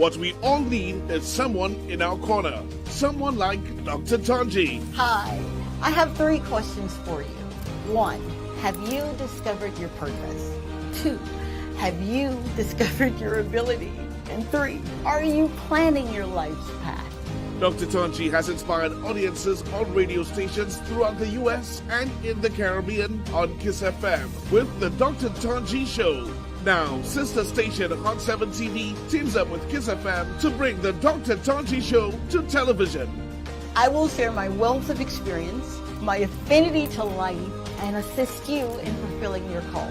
What we all need is someone in our corner. Someone like Dr. Tanji. Hi, I have 3 questions for you. 1, have you discovered your purpose? 2, have you discovered your ability? And 3, are you planning your life's path? Dr. Tanji has inspired audiences on radio stations throughout the U.S. and in the Caribbean on KISS FM with the Dr. Tanji Show. Now, sister station Hot 7 TV teams up with KISS FM to bring the Dr. Tanji Show to television. I will share my wealth of experience, my affinity to life, and assist you in fulfilling your call.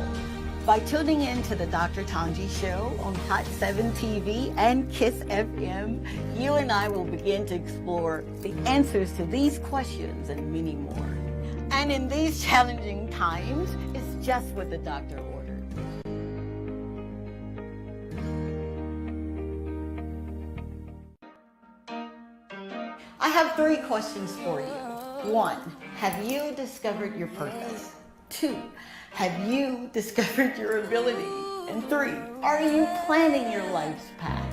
By tuning in to the Dr. Tanji Show on Hot 7 TV and KISS FM, you and I will begin to explore the answers to these questions and many more. And in these challenging times, it's just what the doctor ordered. I have 3 questions for you. 1, have you discovered your purpose? 2, have you discovered your ability? And 3, are you planning your life's path?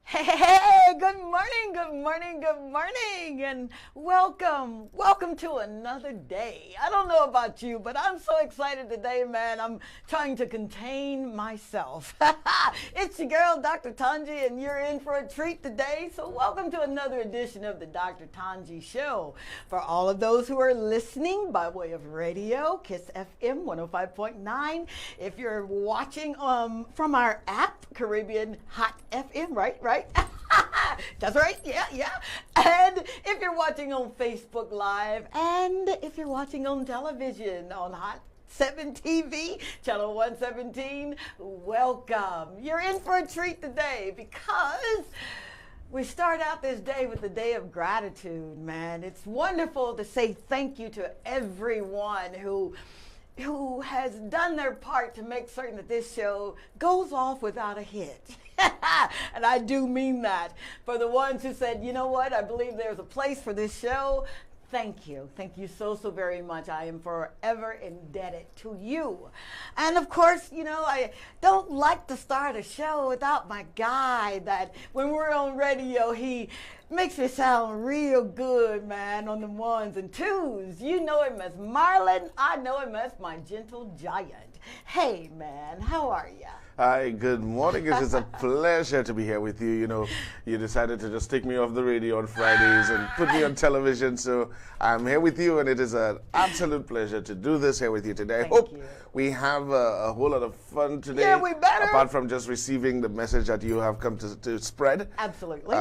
Hey, good morning, good morning, good morning, and welcome to another day. I don't know about you, but I'm so excited today, man. I'm trying to contain myself. It's your girl, Dr. Tanji, and you're in for a treat today. So welcome to another edition of the Dr. Tanji Show. For all of those who are listening by way of radio, KISS FM 105.9. If you're watching from our app, Caribbean Hot FM, right? That's right, yeah. And if you're watching on Facebook Live, and if you're watching on television on Hot 7 TV, channel 117, welcome. You're in for a treat today because we start out this day with the day of gratitude, man. It's wonderful to say thank you to everyone who has done their part to make certain that this show goes off without a hitch. And I do mean that. For the ones who said, you know what, I believe there's a place for this show, thank you. Thank you so very much. I am forever indebted to you. And of course, you know, I don't like to start a show without my guy that when we're on radio, he makes me sound real good, man, on the 1s and 2s. You know him as Marlon. I know him as my gentle giant. Hey, man, how are you? Hi, good morning. It is a pleasure to be here with you. You know, you decided to just take me off the radio on Fridays and put me on television. So I'm here with you, and it is an absolute pleasure to do this here with you today. I hope we have a whole lot of fun today. Yeah, we better. Apart from just receiving the message that you have come to spread. Absolutely.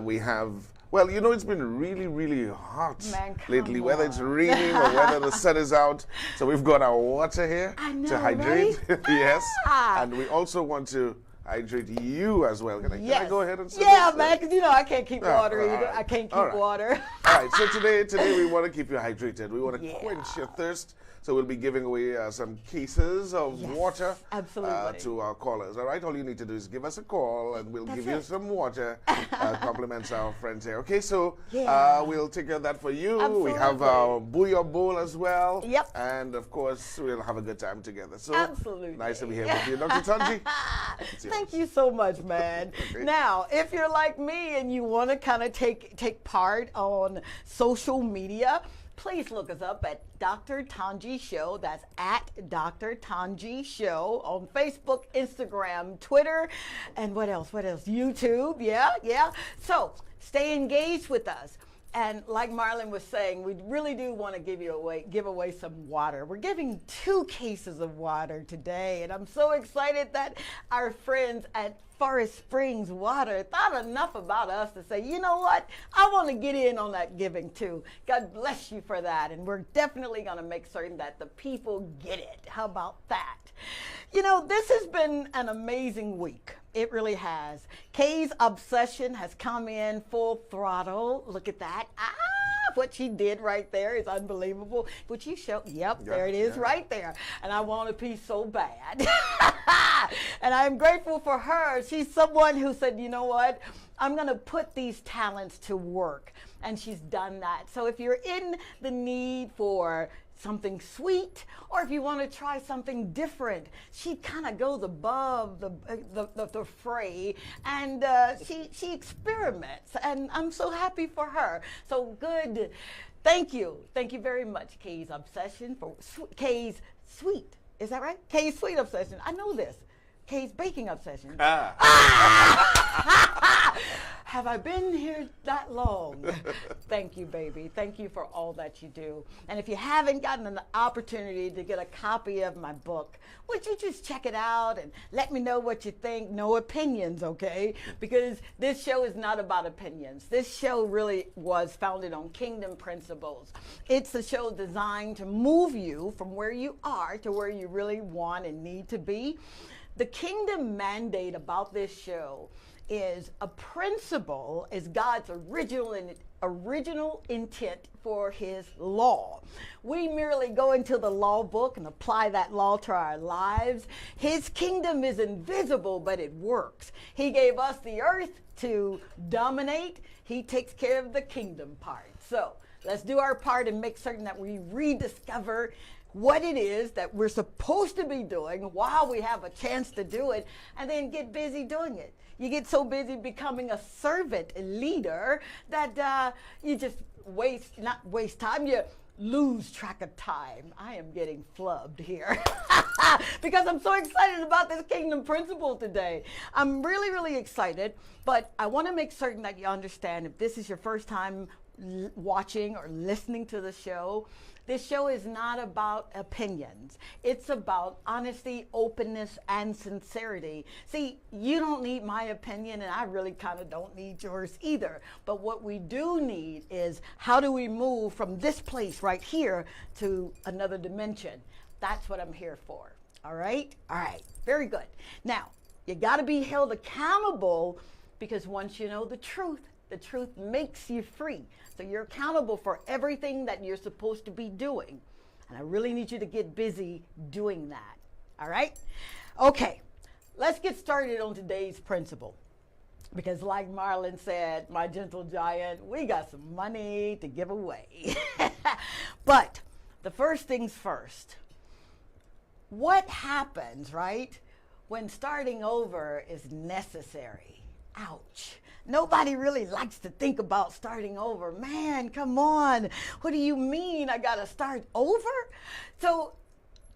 We have... Well, you know, it's been really hot lately, on. whether it's raining or whether the sun is out. So we've got our water here to hydrate. Right? Yes. And we also want to hydrate you as well. Can I go ahead and say Yeah, man, because you know I can't keep water either. Right. I can't keep water. All right, so today we want to keep you hydrated. We want to quench your thirst. So we'll be giving away some cases of water to our callers. All right, all you need to do is give us a call and we'll give you some water. Compliments our friends here. Okay, so we'll take care of that for you. Absolutely. We have our Booyah Bowl as well. Yep. And of course, we'll have a good time together. So nice to be here with you, Dr. Tanji. Thank you so much, man. Okay. Now, if you're like me and you want to kind of take part on social media, please look us up at Dr. Tanji Show. That's at Dr. Tanji Show on Facebook, Instagram, Twitter, and what else? YouTube, yeah. So stay engaged with us. And like Marlon was saying, we really do want to give away some water. We're giving 2 cases of water today, and I'm so excited that our friends at Forest Springs Water thought enough about us to say, you know what, I want to get in on that giving too. God bless you for that, and we're definitely going to make certain that the people get it. How about that? You know, this has been an amazing week. It really has. Kay's obsession has come in full throttle. Look at that. What she did right there is unbelievable. Would you show? Yep, there it is right there. And I want a piece so bad. And I'm grateful for her. She's someone who said, you know what? I'm going to put these talents to work. And she's done that. So if you're in the need for something sweet, or if you want to try something different. She kind of goes above the fray, and she experiments, and I'm so happy for her. So good. Thank you very much, Kay's Obsession, for Kay's Sweet. Is that right? Kay's Sweet Obsession. I know this. Kay's Baking Obsession. Have I been here that long? Thank you, baby. Thank you for all that you do. And if you haven't gotten an opportunity to get a copy of my book, would you just check it out and let me know what you think? No opinions, okay? Because this show is not about opinions. This show really was founded on kingdom principles. It's a show designed to move you from where you are to where you really want and need to be. The kingdom mandate about this show is a principle, is God's original intent for his law. We merely go into the law book and apply that law to our lives. His kingdom is invisible, but it works. He gave us the earth to dominate. He takes care of the kingdom part. So let's do our part and make certain that we rediscover what it is that we're supposed to be doing while we have a chance to do it, and then get busy doing it. You get so busy becoming a servant leader that you just not waste time, you lose track of time. I am getting flubbed here because I'm so excited about this kingdom principle today. I'm really, really excited, but I want to make certain that you understand, if this is your first time watching or listening to the show, this show is not about opinions. It's about honesty, openness, and sincerity. See, you don't need my opinion, and I really kind of don't need yours either. But what we do need is, how do we move from this place right here to another dimension? That's what I'm here for. All right? All right. Very good. Now, you got to be held accountable, because once you know the truth makes you free. So you're accountable for everything that you're supposed to be doing. And I really need you to get busy doing that. All right? Okay, let's get started on today's principle. Because like Marlon said, my gentle giant, we got some money to give away. But the first things first. What happens, right, when starting over is necessary? Ouch. Nobody really likes to think about starting over. Man, come on. What do you mean I got to start over? So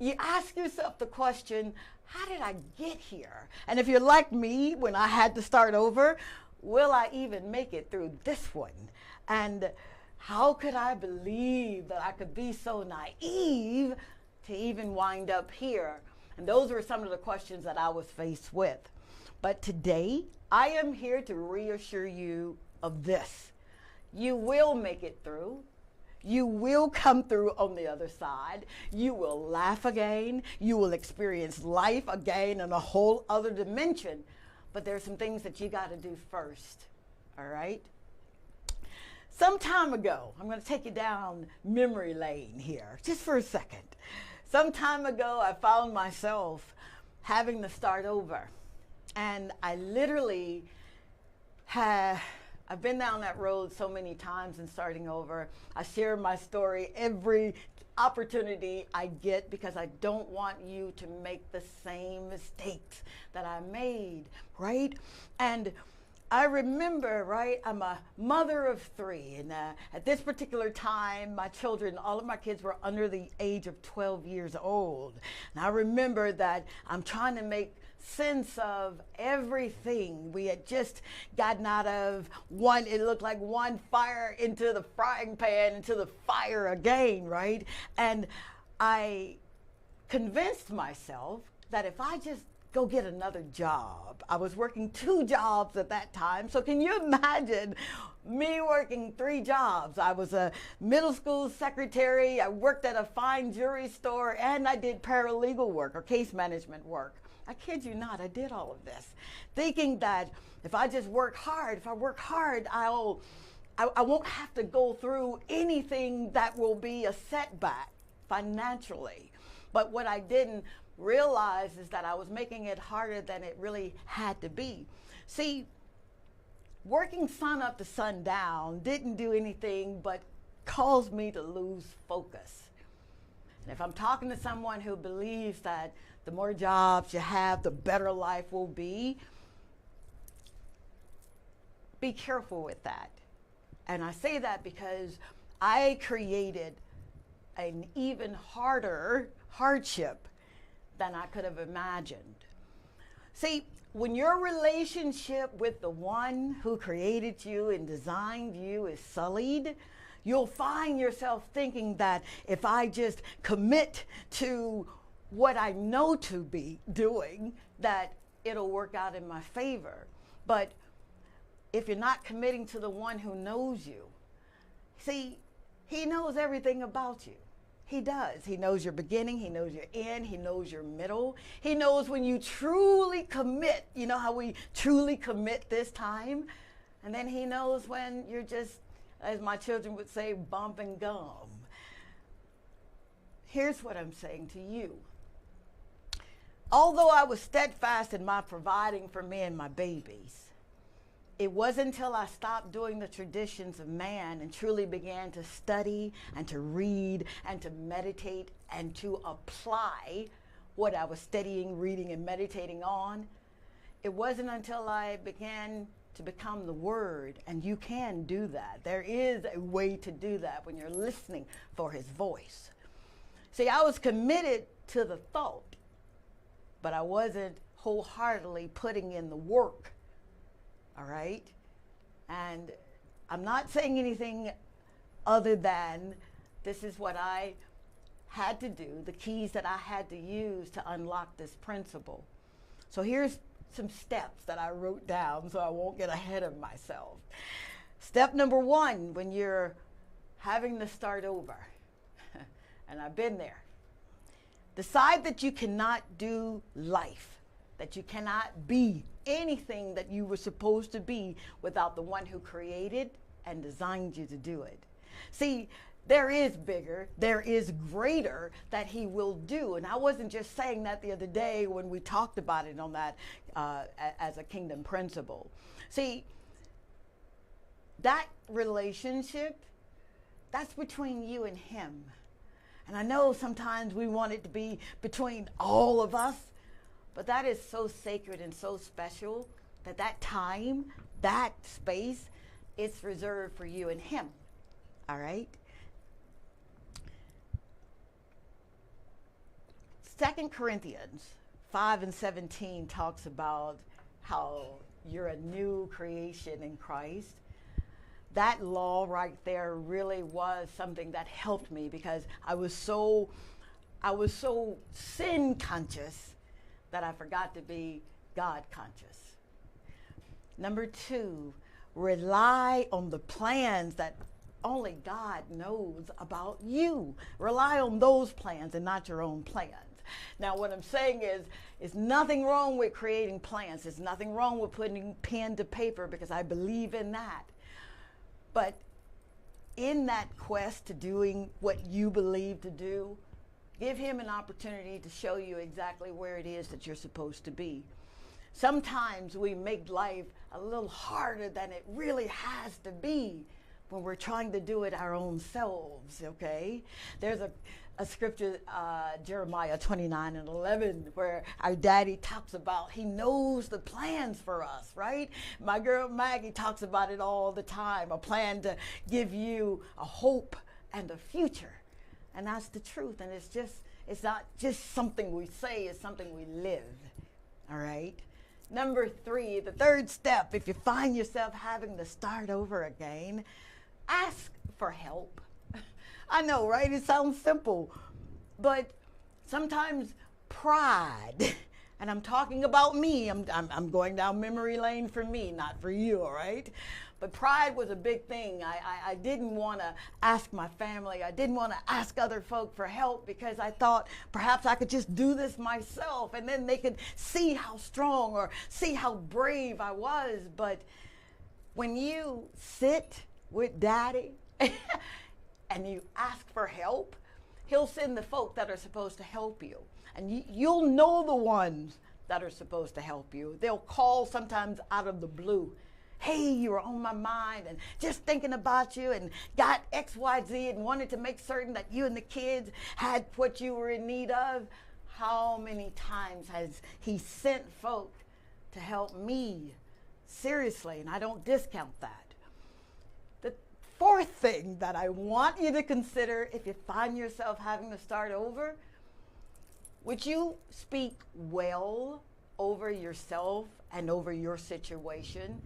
you ask yourself the question, how did I get here? And if you're like me, when I had to start over, will I even make it through this one? And how could I believe that I could be so naive to even wind up here? And those were some of the questions that I was faced with. But today, I am here to reassure you of this. You will make it through. You will come through on the other side. You will laugh again. You will experience life again in a whole other dimension. But there's some things that you got to do first. All right? Some time ago, I'm going to take you down memory lane here, just for a second. Some time ago, I found myself having to start over. And I literally I've been down that road so many times and starting over. I share my story every opportunity I get, because I don't want you to make the same mistakes that I made, right? And I remember, right, I'm a mother of 3, and at this particular time, my children, all of my kids were under the age of 12 years old. And I remember that I'm trying to make sense of everything. We had just gotten out of one, it looked like one fire into the frying pan, into the fire again, right? And I convinced myself that if I just go get another job. I was working 2 jobs at that time. So can you imagine me working 3 jobs? I was a middle school secretary. I worked at a fine jewelry store, and I did paralegal work or case management work. I kid you not, I did all of this, thinking that if I just work hard, I won't have to go through anything that will be a setback financially. But what I didn't realize is that I was making it harder than it really had to be. See, working sun up to sundown didn't do anything but cause me to lose focus. And if I'm talking to someone who believes that the more jobs you have, the better life will be careful with that. And I say that because I created an even harder hardship than I could have imagined. See, when your relationship with the one who created you and designed you is sullied, you'll find yourself thinking that if I just commit to what I know to be doing, that it'll work out in my favor. But if you're not committing to the one who knows you, see, he knows everything about you. He does. He knows your beginning. He knows your end. He knows your middle. He knows when you truly commit. You know how we truly commit this time? And then he knows when you're just, as my children would say, bumping gum. Here's what I'm saying to you. Although I was steadfast in my providing for me and my babies, it wasn't until I stopped doing the traditions of man and truly began to study and to read and to meditate and to apply what I was studying, reading, and meditating on. It wasn't until I began to become the Word, and you can do that. There is a way to do that when you're listening for His voice. See, I was committed to the thought, but I wasn't wholeheartedly putting in the work. All right? And I'm not saying anything other than this is what I had to do, the keys that I had to use to unlock this principle. So here's some steps that I wrote down so I won't get ahead of myself. Step number 1, when you're having to start over, and I've been there, decide that you cannot do life, that you cannot be anything that you were supposed to be without the one who created and designed you to do it. See, there is bigger, there is greater that He will do. And I wasn't just saying that the other day when we talked about it on that as a kingdom principle. See, that relationship, that's between you and Him. And I know sometimes we want it to be between all of us, but that is so sacred and so special that that time, that space, it's reserved for you and Him. All right? 2 Corinthians 5:17 talks about how you're a new creation in Christ. That law right there really was something that helped me because I was so sin conscious that I forgot to be God conscious. Number 2, rely on the plans that only God knows about you. Rely on those plans and not your own plans. Now, what I'm saying is nothing wrong with creating plans. There's nothing wrong with putting pen to paper because I believe in that. But in that quest to doing what you believe to do, give Him an opportunity to show you exactly where it is that you're supposed to be. Sometimes we make life a little harder than it really has to be when we're trying to do it our own selves, okay? There's a scripture, Jeremiah 29:11, where our daddy talks about He knows the plans for us, right? My girl Maggie talks about it all the time, a plan to give you a hope and a future. And that's the truth. And it's not just something we say, it's something we live. All right? Number 3, the third step, if you find yourself having to start over again, ask for help. I know, right? It sounds simple. But sometimes pride, and I'm talking about me, I'm going down memory lane for me, not for you, all right? But pride was a big thing. I didn't want to ask my family. I didn't want to ask other folk for help because I thought perhaps I could just do this myself and then they could see how strong or see how brave I was. But when you sit with Daddy and you ask for help, He'll send the folk that are supposed to help you. And you'll know the ones that are supposed to help you. They'll call sometimes out of the blue. hey, you were on my mind and just thinking about you and got XYZ and wanted to make certain that you and the kids had what you were in need of. How many times has he sent folk to help me? Seriously, and I don't discount that. The fourth thing that I want you to consider if you find yourself having to start over, would you speak well over yourself and over your situation?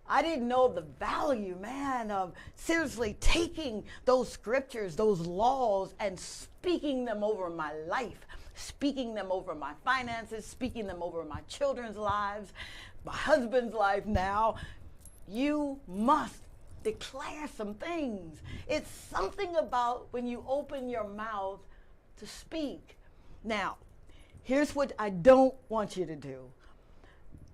I didn't know the value, man, of seriously taking those scriptures, those laws, and speaking them over my life, speaking them over my finances, speaking them over my children's lives, my husband's life now. You must declare some things. It's something about when you open your mouth to speak. Now, here's what I don't want you to do.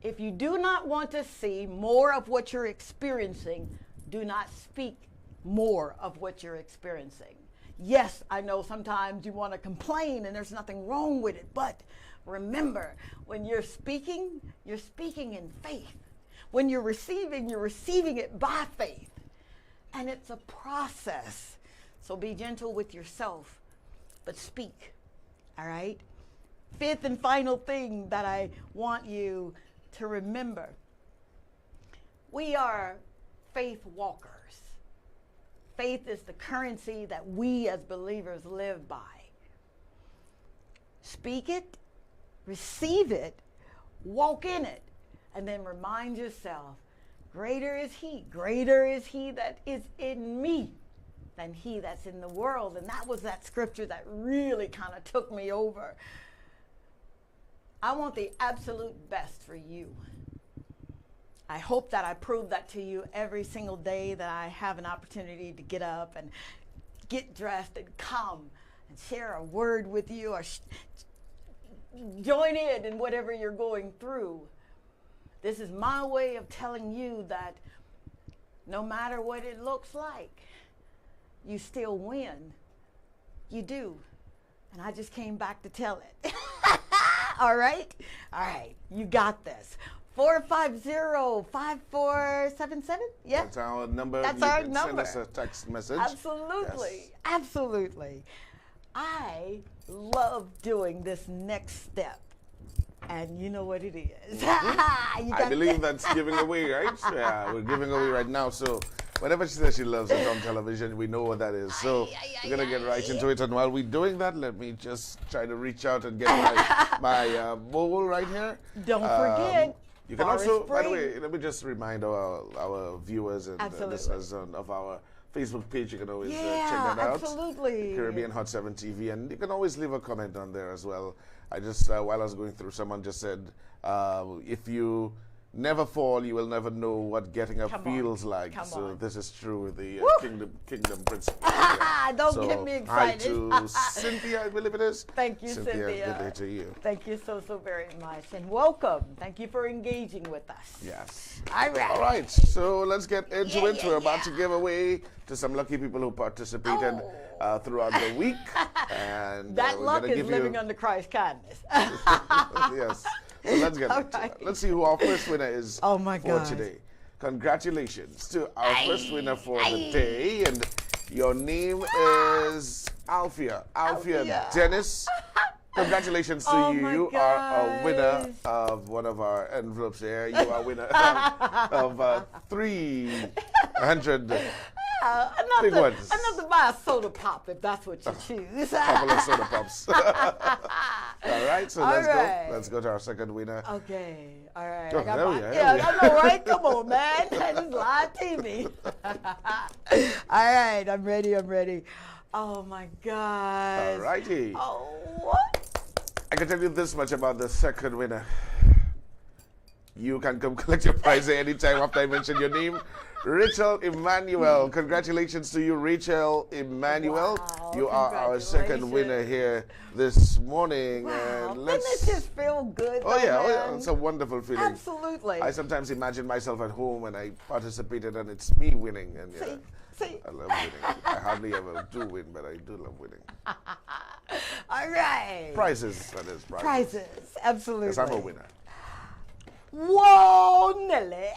If you do not want to see more of what you're experiencing, do not speak more of what you're experiencing. Yes, I know sometimes you want to complain and there's nothing wrong with it, but remember, when you're speaking in faith. When you're receiving it by faith. And it's a process. So be gentle with yourself, but speak. All right? Fifth and final thing that I want you to remember. We are faith walkers. Faith is the currency that we as believers live by. Speak it, receive it, walk in it, and then remind yourself, greater is he that is in me than he that's in the world. And that was that scripture that really kind of took me over. I want the absolute best for you. I hope that I prove that to you every single day that I have an opportunity to get up and get dressed and come and share a word with you or join in whatever you're going through. This is my way of telling you that no matter what it looks like, you still win. You do. And I just came back to tell it. All right? All right. You got this. 450-5477. Yeah. That's our number. That's you our can number. Send us a text message. Absolutely. Yes. Absolutely. I love doing this next step. And you know what it is. I believe that's giving away, right? Yeah, we're giving away right now. So whenever she says she loves it on television, we know what that is. So we're going to get right into it. And while we're doing that, let me just try to reach out and get my bowl right here. Don't forget. You can also, by the way, let me just remind our viewers and listeners of our Facebook page. You can always check that out. Absolutely. Caribbean Hot 7 TV. And you can always leave a comment on there as well. I just, while I was going through, someone just said, if you never fall, you will never know what getting up feels like. So this is true with the kingdom principle. Yeah. Don't get me excited. Hi to Cynthia, I believe it is. Thank you, Cynthia. Good day to you. Thank you so very much. And welcome. Thank you for engaging with us. Yes. All right. All right. So let's get into it. We're about to give away to some lucky people who participated throughout the week. And that luck is living under Christ's kindness. Yes. So let's get into it. Let's see who our first winner is for today. Congratulations to our first winner for the day. And your name is Alfia Dennis. Congratulations to you. You are a winner of one of our envelopes here. You are a winner of 300 big ones. Enough to buy a soda pop if that's what you choose. A couple of soda pops. All right, so let's go to our second winner. Okay, all right. Oh, I know, right? Come on, man. This is live TV. All right, I'm ready. Oh, my God. All righty. Oh, what? I can tell you this much about the second winner. You can come collect your prize anytime after I mention your name. Rachel Emmanuel. Congratulations to you, Rachel Emmanuel. Wow, you are our second winner here this morning. Wow. And Doesn't it just feel good? Oh yeah, it's a wonderful feeling. Absolutely. I sometimes imagine myself at home and I participated and it's me winning. And See? I love winning. I hardly ever do win, but I do love winning. All right. Prizes, that is. Prizes, absolutely. Because I'm a winner. Whoa, Nelly.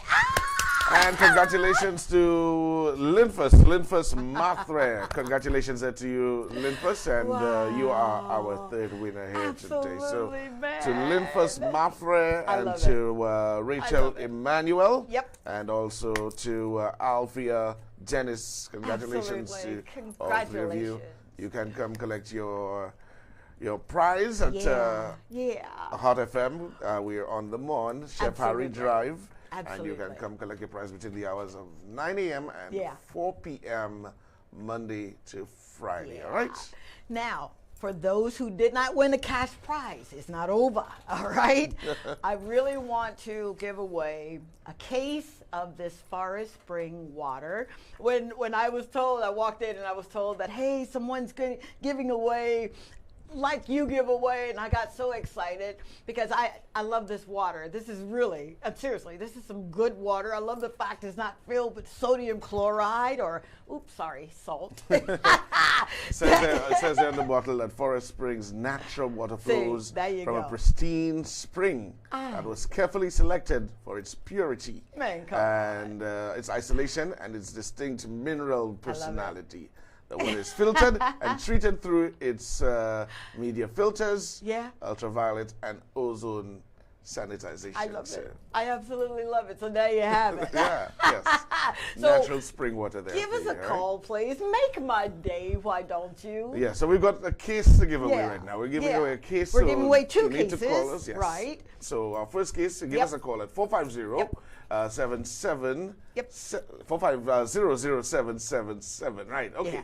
And congratulations to Linfus Mathre. Congratulations there to you, Linfus, and you are our third winner here today. So man. to Linfus Mathre and to Rachel Emmanuel, and also to Alfia Dennis. Congratulations to all three of you. You can come collect your prize at Hot FM. We are on the Mon, Chef Harry Drive. And you can come collect your prize between the hours of 9 a.m. and 4 p.m. Monday to Friday, all right? Now, for those who did not win the cash prize, it's not over, all right? I really want to give away a case of this Forest Spring water. When I was told, I walked in and I was told that, hey, someone's giving away like you give away, and I got so excited because I love this water. This is really, seriously, this is some good water. I love the fact it's not filled with sodium chloride or, salt. It says there on the bottle that Forest Springs natural water flows from a pristine spring that was carefully selected for its purity and its isolation and its distinct mineral personality. The water is filtered and treated through its media filters, ultraviolet and ozone sanitization. I love it. I absolutely love it. So there you have it. So natural spring water there. Give us a call, please. Make my day, why don't you? Yeah, so we've got a case to give away right now. We're giving away a case. We're giving away two cases. To call us, right. So our first case, give us a call at 450-77 450-00777. Right, okay.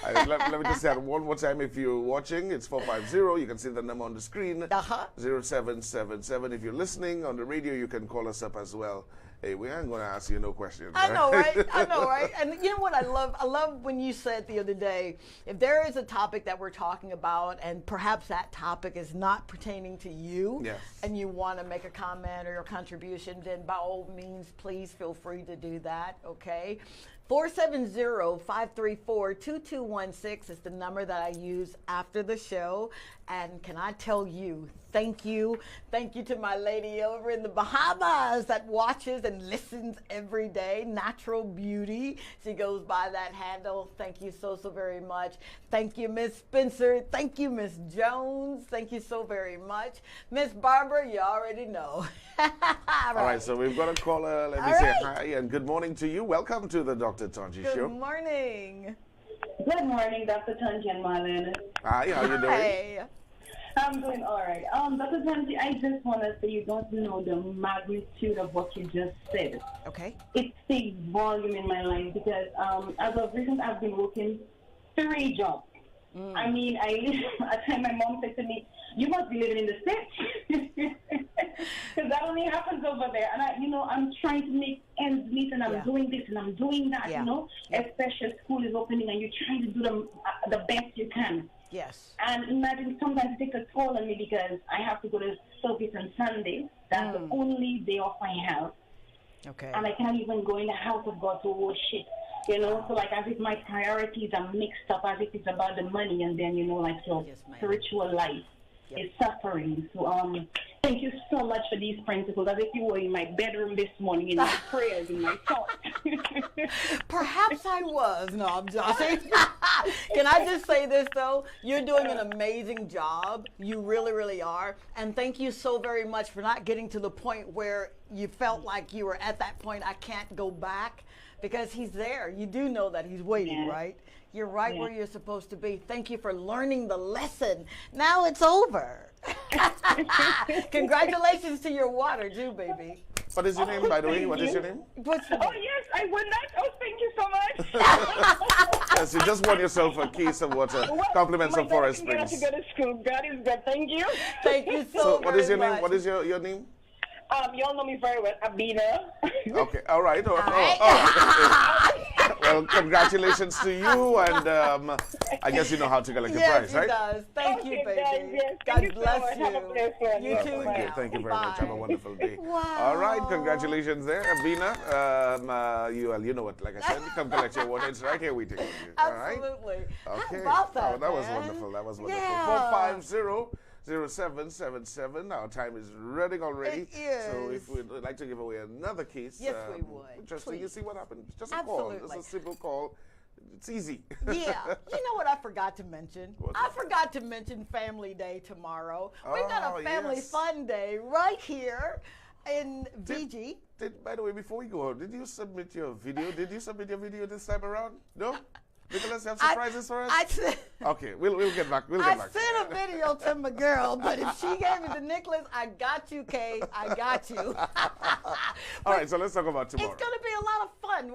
Let me just say that one more time. If you're watching, it's 450. You can see the number on the screen. 0777. If you're listening on the radio, you can call us up as well. Hey, we ain't going to ask you no questions. I know, right? I know, right? And you know what I love? I love when you said the other day, if there is a topic that we're talking about and perhaps that topic is not pertaining to you and you want to make a comment or a contribution, then by all means, please feel free to do that, okay? 470-534-2216 is the number that I use after the show. And can I tell you, thank you. Thank you to my lady over in the Bahamas that watches and listens every day, Natural Beauty. She goes by that handle. Thank you so very much. Thank you, Miss Spencer. Thank you, Miss Jones. Thank you so very much. Miss Barbara, you already know. All right, so we've got a caller. Let me say hi and good morning to you. Welcome to the Dr. Tonji Show. Good morning. Good morning, Dr. Tonji and Marlene. Hi, how you doing? Hey. I'm doing all right. Dr. Tonji, I just want to say you don't know the magnitude of what you just said. Okay. It speaks volume in my life because as of recent, I've been working 3 jobs. I mean, at time my mom said to me, you must be living in the States. Because that only happens over there. And I'm trying to make ends meet and I'm doing this and I'm doing that, especially school is opening and you're trying to do the best you can. Yes. And imagine sometimes it takes a toll on me because I have to go to service on Sunday. That's the only day off I have. Okay. And I can't even go in the house of God to worship. So like as if my priorities are mixed up, as if it's about the money, and then your spiritual life is suffering. So thank you so much for these principles. As if you were in my bedroom this morning in my prayers, in my thoughts. Perhaps I was. No, I'm joking. Can I just say this though? You're doing an amazing job. You really, really are. And thank you so very much for not getting to the point where you felt like you were at that point. I can't go back. Because he's there. You do know that he's waiting, right? You're right where you're supposed to be. Thank you for learning the lesson. Now it's over. Congratulations to your water, too, baby. What is your name, by the way? What is your name? Yes, I won that. Oh, thank you so much. Yes, you just won yourself a case of water. Compliments of Forest Springs. To go to school. God is good. Thank you. Thank you so very what is your much. name? What is your name? Y'all know me very well, Abina. Okay, all right. Well, congratulations to you, and I guess you know how to collect your prize, right? Yes, he does. Thank you, baby. Yes. God bless you. Have a blessed one. You too. Okay, thank you very much. Have a wonderful day. Wow. All right, congratulations there, Abina. You know what? Like I said, come collect your water. It's right here waiting for you. All right? Absolutely. Okay. How about that? That was man? wonderful. That was wonderful. Yeah. 450 0777. Our time is running already. It is. So if we'd like to give away another case, yes, we would. Interesting. Please. You see what happens. Just a Absolutely. call. Just a simple call. It's easy. Yeah. You know what I forgot to mention? I forgot to mention Family Day tomorrow. We've got a family fun day right here in VG. By the way, before we go on, did you submit your video? Did you submit your video this time around? No? Nicholas, you have surprises for us? Okay, we'll get back. I sent a video to my girl, but if she gave it to Nicholas, I got you, Kay. I got you. All right, so let's talk about tomorrow. It's going to be a lot of fun.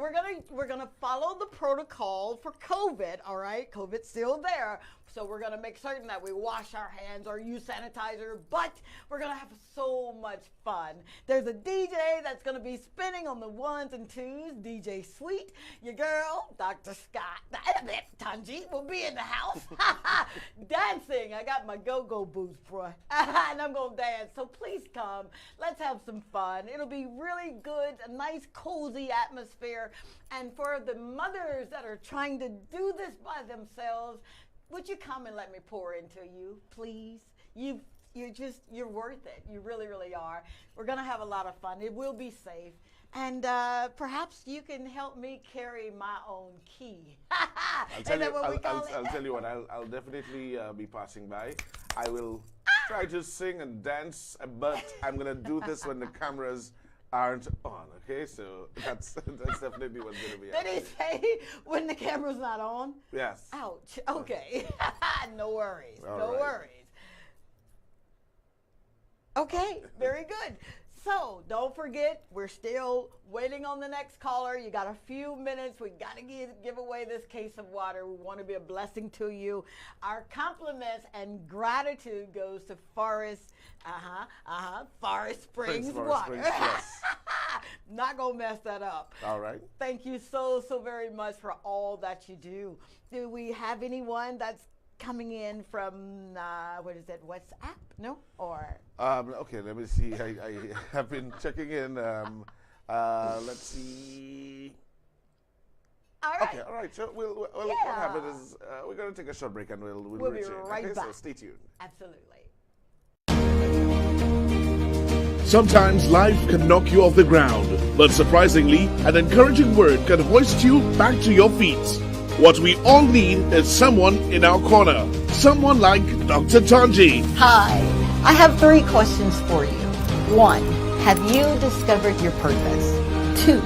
We're gonna follow the protocol for COVID. All right, COVID's still there, so we're gonna make certain that we wash our hands or use sanitizer. But we're gonna have so much fun. There's a DJ that's gonna be spinning on the ones and twos. DJ Sweet, your girl, Dr. Scott, Tanji will be in the house dancing. I got my go-go boots, bro, and I'm gonna dance. So please come. Let's have some fun. It'll be really good. A nice, cozy atmosphere. And for the mothers that are trying to do this by themselves, would you come and let me pour into you, please? You're worth it. You really, really are. We're going to have a lot of fun. It will be safe. And perhaps you can help me carry my own key. I'll tell you what, I'll definitely be passing by. I will try to sing and dance, but I'm going to do this when the cameras aren't on, okay? So that's definitely what's going to be happening. Did he say when the camera's not on? Yes. Ouch. Okay. No worries. All no right. worries. Okay, very good. So don't forget, we're still waiting on the next caller. You got a few minutes. We got to give away this case of water. We want to be a blessing to you. Our compliments and gratitude goes to Forest Springs Water. Yes. Not going to mess that up. All right. Thank you so very much for all that you do. Do we have anyone that's coming in from, WhatsApp? No? Or? Okay, let me see. I have been checking in. Let's see. All right. Okay, all right. So what happens is we're going to take a short break and we'll be right back. So stay tuned. Absolutely. Sometimes life can knock you off the ground, but surprisingly, an encouraging word can hoist you back to your feet. What we all need is someone in our corner. Someone like Dr. Tanji. Hi. I have 3 questions for you. 1, have you discovered your purpose? 2,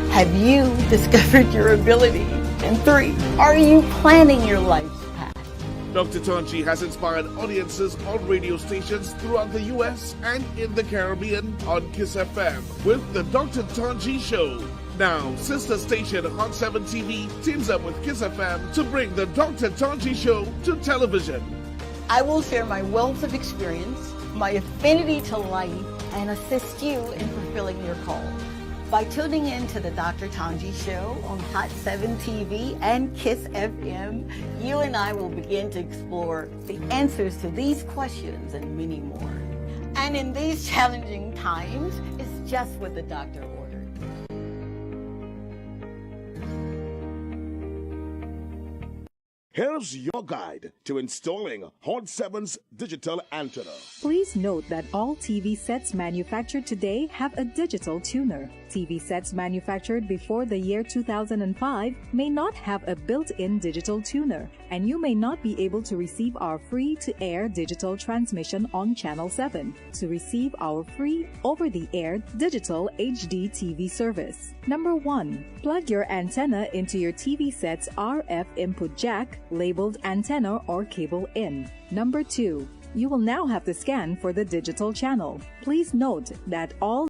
have you discovered your ability? And 3, are you planning your life's path? Dr. Tanji has inspired audiences on radio stations throughout the U.S. and in the Caribbean on KISS FM with the Dr. Tanji Show. Now, sister station Hot 7 TV teams up with KISS FM to bring the Dr. Tanji Show to television. I will share my wealth of experience, my affinity to life, and assist you in fulfilling your call. By tuning in to the Dr. Tanji Show on Hot 7 TV and KISS FM, you and I will begin to explore the answers to these questions and many more. And in these challenging times, it's just what the doctor ordered. Here's your guide to installing Hot 7's digital antenna. Please note that all TV sets manufactured today have a digital tuner. TV sets manufactured before the year 2005 may not have a built-in digital tuner, and you may not be able to receive our free-to-air digital transmission on Channel 7 to receive our free over-the-air digital HD TV service. Number 1. Plug your antenna into your TV set's RF input jack labeled antenna or cable in. Number 2. You will now have to scan for the digital channel. Please note that all